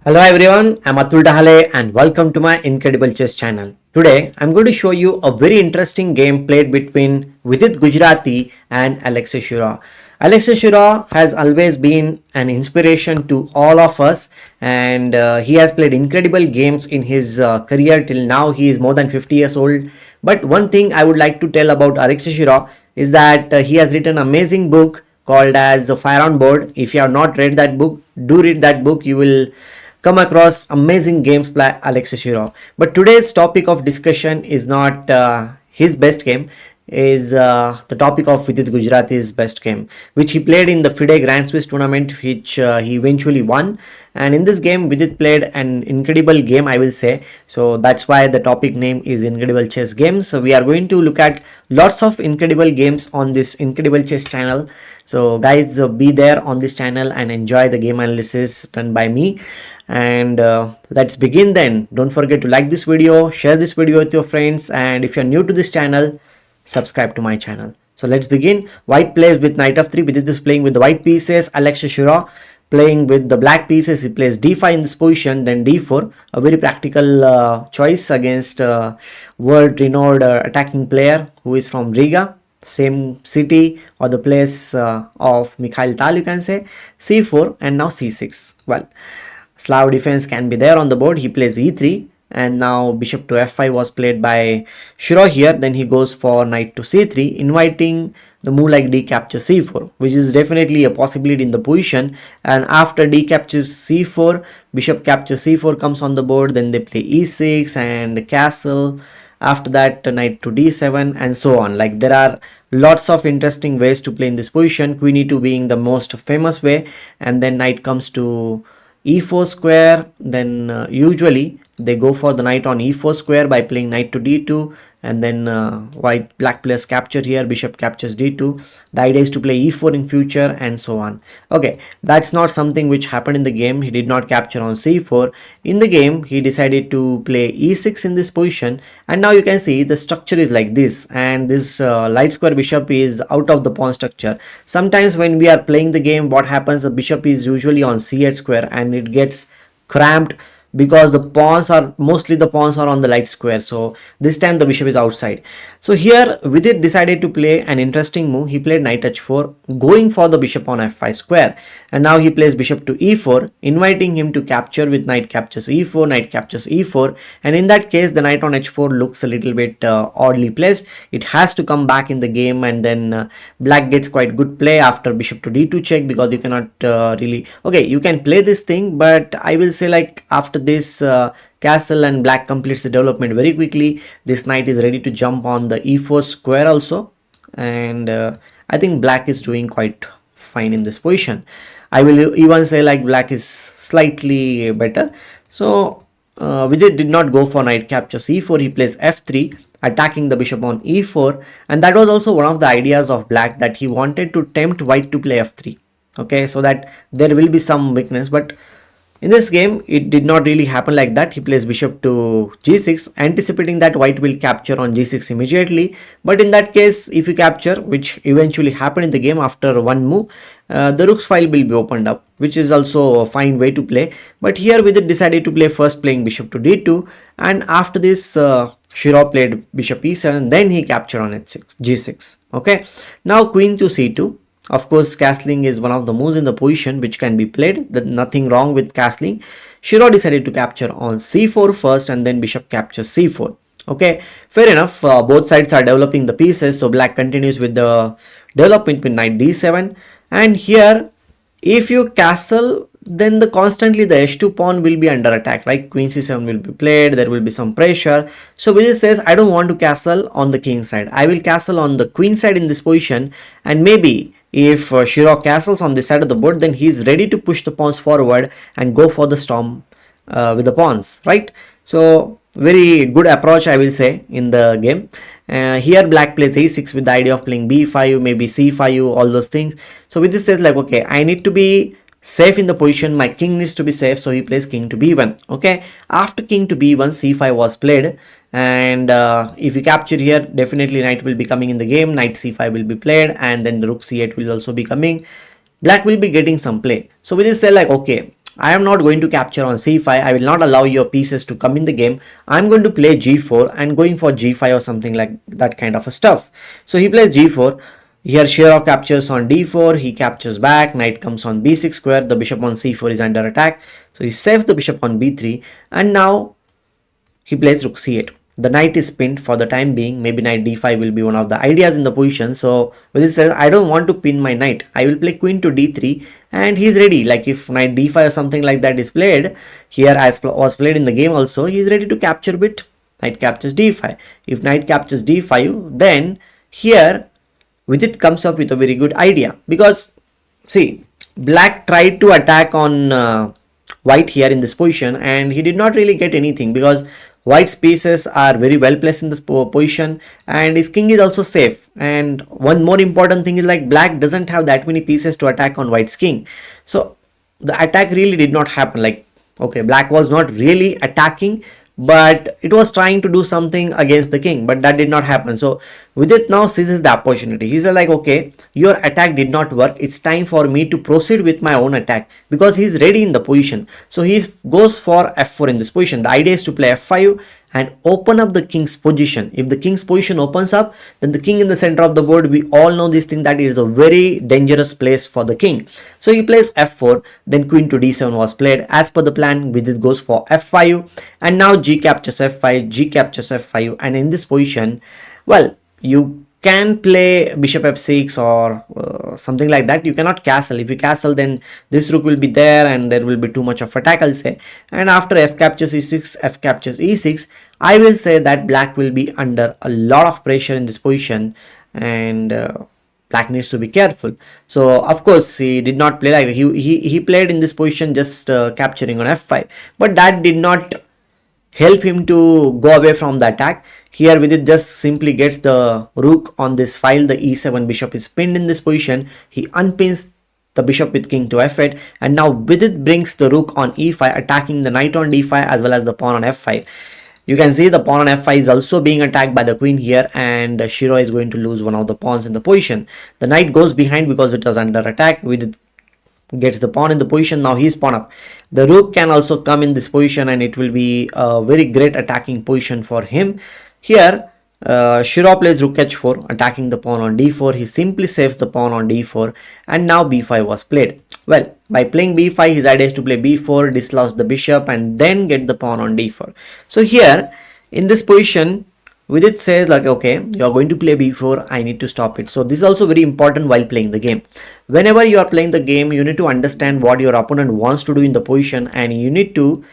Hello everyone, I'm Atul Dahale and welcome to my Incredible Chess channel. Today I'm going to show you a very interesting game played between Vidit Gujrathi and Alexie Shirov. Alexie Shirov has always been an inspiration to all of us, and he has played incredible games in his career till now. He is more than 50 years old. But one thing I would like to tell about Alexie Shirov is that he has written an amazing book called as Fire on Board. If you have not read that book, do read that book. You will come across amazing games by Alexie Shirov. But today's topic of discussion is not his best game, is the topic of Vidit Gujrathi's best game, which he played in the FIDE Grand Swiss tournament, which he eventually won. And in this game, Vidit played an incredible game, I will say. So that's why the topic name is Incredible Chess Games. So we are going to look at lots of incredible games on this Incredible Chess channel. So guys, be there on this channel and enjoy the game analysis done by me. And let's begin then. Don't forget to like this video, share this video with your friends, and if you're new to this channel, subscribe to my channel. So let's begin. White plays with knight of 3. Vidit is playing with the white pieces. Alexie Shirov playing with the black pieces. He plays d5 in this position, then d4. A very practical choice against world renowned attacking player who is from Riga, same city or the place of Mikhail Tal, you can say. c4 and now c6. Well, Slav defense can be there on the board. He plays e3, and now bishop to f5 was played by Shirov here. Then he goes for knight to c3, inviting the move like d captures c4, which is definitely a possibility in the position. And after d captures c4, bishop captures c4 comes on the board. Then they play e6 and castle. After that, knight to d7 and so on. Like, there are lots of interesting ways to play in this position, queen e2 being the most famous way, and then knight comes to e4 square. Then usually they go for the knight on e4 square by playing knight to d2, and then black players capture here, bishop captures d2. The idea is to play e4 in future and so on. Okay, that's not something which happened in the game. He did not capture on c4. In the game, he decided to play e6 in this position, and now you can see the structure is like this, and this light square bishop is out of the pawn structure. Sometimes when we are playing the game, what happens, the bishop is usually on c8 square and it gets cramped because the pawns are on the light square. So this time the bishop is outside. So here Vidit decided to play an interesting move. He played knight h4, going for the bishop on f5 square, and now he plays bishop to e4, inviting him to capture with knight captures e4, knight captures e4, and in that case the knight on h4 looks a little bit oddly placed. It has to come back in the game, and then black gets quite good play after bishop to d2 check, because you cannot you can play this thing, but I will say, like, after this castle and black completes the development very quickly, this knight is ready to jump on the e4 square also, and I think black is doing quite fine in this position. I will even say, like, black is slightly better. So Vidit did not go for knight captures e4. He plays f3, attacking the bishop on e4, and that was also one of the ideas of black, that he wanted to tempt white to play f3, okay, so that there will be some weakness. But in this game, it did not really happen like that. He plays bishop to g6, anticipating that white will capture on g6 immediately. But in that case, if you capture, which eventually happened in the game after one move, the rook's file will be opened up, which is also a fine way to play. But here Vidit decided to play first playing bishop to d2, and after this Shirov played bishop e7, then he captured on g6. Okay, now queen to c2. Of course, castling is one of the moves in the position which can be played. There's nothing wrong with castling. Shirov decided to capture on c4 first, and then bishop captures c4. Okay, fair enough. Both sides are developing the pieces, so black continues with the development with knight d7. And here, if you castle, then constantly the h2 pawn will be under attack, like queen c7 will be played, there will be some pressure. So Vidit says, I don't want to castle on the king side, I will castle on the queen side in this position, and maybe if Shirov castles on this side of the board, then he is ready to push the pawns forward and go for the storm with the pawns, right? So very good approach, I will say, in the game. Here black plays a6 with the idea of playing b5, maybe c5, all those things. So with this says, like, okay, I need to be safe in the position, my king needs to be safe, so he plays king to b1. Okay, after king to b1, c5 was played, and if you capture here, definitely knight will be coming in the game, knight c5 will be played, and then the rook c8 will also be coming. Black will be getting some play. So with this say, like, okay, I am not going to capture on c5. I will not allow your pieces to come in the game. I'm going to play g4 and going for g5 or something like that kind of a stuff. So he plays g4. Here Shirov captures on d4, he captures back, knight comes on b6 square, the bishop on c4 is under attack. So he saves the bishop on b3 and now he plays rook c8. The knight is pinned for the time being. Maybe knight d5 will be one of the ideas in the position. So Vidit says, I don't want to pin my knight. I will play queen to d3 and he's ready. Like if knight d5 or something like that is played, here as was played in the game also, he's ready to capture bit. Knight captures d5. If knight captures d5, then here Vidit comes up with a very good idea, because see, black tried to attack on white here in this position and he did not really get anything, because white's pieces are very well placed in this position and his king is also safe. And one more important thing is, like, black doesn't have that many pieces to attack on white's king. So the attack really did not happen. Like, okay, black was not really attacking, but it was trying to do something against the king, but that did not happen. So Vidit now seizes the opportunity. He's like, okay, your attack did not work, it's time for me to proceed with my own attack, because he's ready in the position. So he goes for f4 in this position. The idea is to play f5 and open up the king's position. If the king's position opens up, then the king in the center of the board, we all know this thing, that it is a very dangerous place for the king. So he plays f4, then queen to d7 was played. As per the plan, Vidit goes for f5 and now g captures f5, g captures f5, and in this position, well, you can play bishop f6 or something like that. You cannot castle. If you castle, then this rook will be there and there will be too much of attack, I'll say. And after f captures e6, f captures e6, I will say that black will be under a lot of pressure in this position, and black needs to be careful. So of course he did not play like that. He played in this position just capturing on f5, but that did not help him to go away from the attack. Here Vidit just simply gets the rook on this file. The e7 bishop is pinned in this position. He unpins the bishop with king to f8, and now Vidit brings the rook on e5, attacking the knight on d5 as well as the pawn on f5. You can see the pawn on f5 is also being attacked by the queen here, and Shirov is going to lose one of the pawns in the position. The knight goes behind because it was under attack. Vidit gets the pawn in the position. Now he's pawn up. The rook can also come in this position and it will be a very great attacking position for him. Here Shirov plays rook h4, attacking the pawn on d4. He simply saves the pawn on d4 and now b5 was played. Well, by playing b5, his idea is to play b4, dislodge the bishop and then get the pawn on d4. So here in this position, Vidit says like, okay, you are going to play b4, I need to stop it. So this is also very important while playing the game. Whenever you are playing the game, you need to understand what your opponent wants to do in the position, and you need to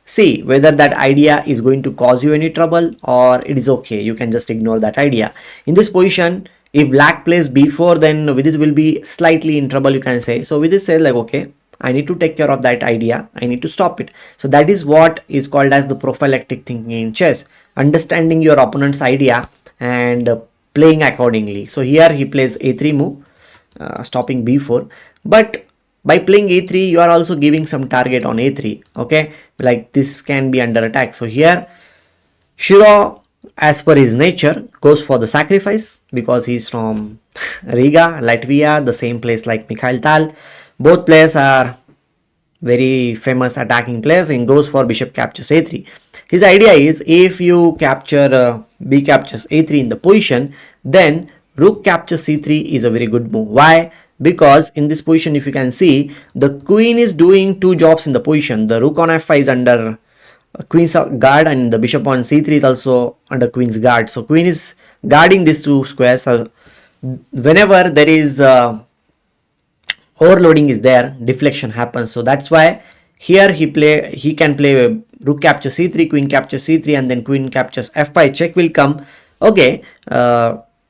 see whether that idea is going to cause you any trouble or it is okay. You can just ignore that idea. In this position, if black plays b4, then Vidit will be slightly in trouble, you can say. So Vidit says like, okay, I need to take care of that idea. I need to stop it. So that is what is called as the prophylactic thinking in chess. Understanding your opponent's idea and playing accordingly. So here he plays a3 move, stopping b4. But by playing a3, you are also giving some target on a3. Okay, like this can be under attack. So here Shirov, as per his nature, goes for the sacrifice because he's from Riga, Latvia, the same place like Mikhail Tal. Both players are very famous attacking players, and goes for bishop captures a3. His idea is, if you capture b captures a3 in the position, then rook captures c3 is a very good move. Why? Because in this position, if you can see, the queen is doing two jobs in the position. The rook on f5 is under queen's guard and the bishop on c3 is also under queen's guard. So queen is guarding these two squares. So whenever there is overloading is there, deflection happens. So that's why here he can play rook captures c3, queen captures c3, and then queen captures f5. Check will come. Okay,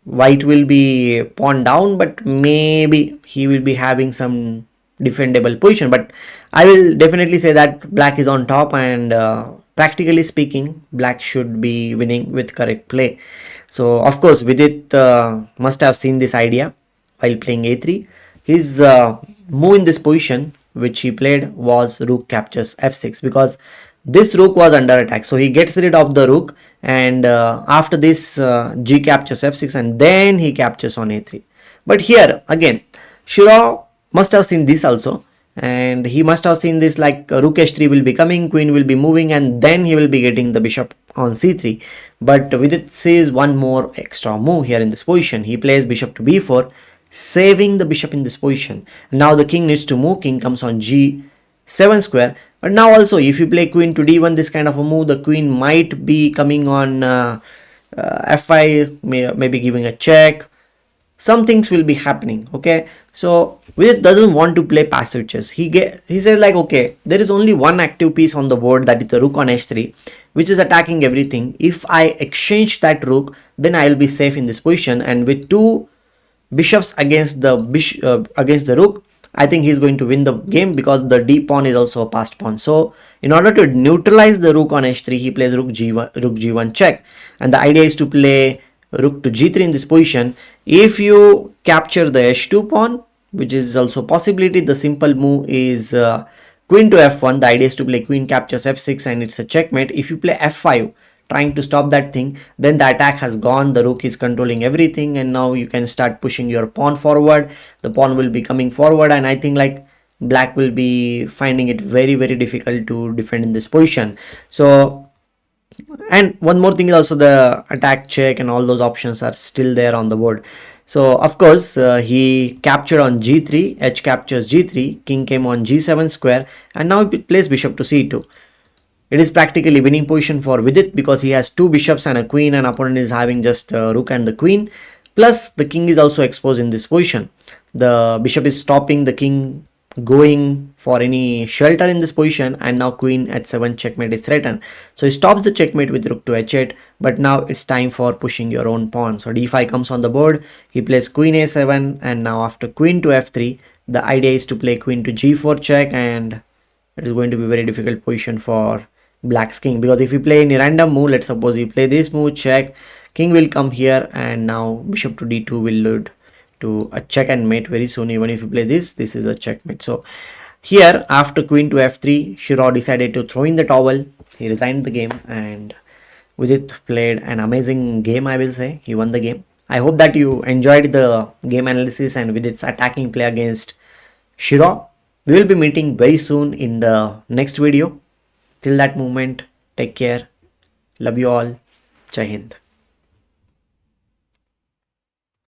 white will be pawn down, but maybe he will be having some defendable position. But I will definitely say that black is on top, and practically speaking, black should be winning with correct play. So of course Vidit must have seen this idea while playing a3. His move in this position which he played was rook captures f6, because this rook was under attack. So he gets rid of the rook, and after this g captures f6, and then he captures on a3. But here again Shirov must have seen this also, and he must have seen this, like rook h3 will be coming, queen will be moving, and then he will be getting the bishop on c3. But Vidit sees one more extra move here in this position. He plays bishop to b4, saving the bishop in this position. Now the king needs to move. King comes on g7 square. But now also, if you play queen to d1, this kind of a move, the queen might be coming on f5, maybe giving a check. Some things will be happening. Okay, so Vidit doesn't want to play passive chess. He says like, okay, there is only one active piece on the board, that is the rook on h3, which is attacking everything. If I exchange that rook, then I will be safe in this position, and with two bishops against the rook, I think he's going to win the game, because the d pawn is also a passed pawn. So in order to neutralize the rook on h3, he plays rook g1 check, and the idea is to play rook to g3 in this position. If you capture the h2 pawn, which is also a possibility, the simple move is queen to f1. The idea is to play queen captures f6, and it's a checkmate. If you play f5 trying to stop that thing, then the attack has gone, the rook is controlling everything, and now you can start pushing your pawn forward. The pawn will be coming forward, and I think like black will be finding it very difficult to defend in this position. So, and one more thing is also the attack check and all those options are still there on the board. So of course he captured on g3, h captures g3, king came on g7 square, and now he plays bishop to c2. It is practically winning position for Vidit, because he has two bishops and a queen, and opponent is having just rook and the queen. Plus the king is also exposed in this position. The bishop is stopping the king going for any shelter in this position, and now queen h7 checkmate is threatened. So he stops the checkmate with rook to h8, but now it's time for pushing your own pawn. So d5 comes on the board, he plays queen a7, and now after queen to f3, the idea is to play queen to g4 check, and it is going to be a very difficult position for black's king, because if you play any random move, let's suppose you play this move check, king will come here, and now bishop to d2 will lead to a check and mate very soon. Even if you play this is a checkmate. So here after queen to f3, Shirov decided to throw in the towel. He resigned the game, and Vidit played an amazing game, I will say. He won the game. I hope that you enjoyed the game analysis and Vidit's attacking play against Shirov. We will be meeting very soon in the next video. Till that moment, take care. Love you all. Jai Hind.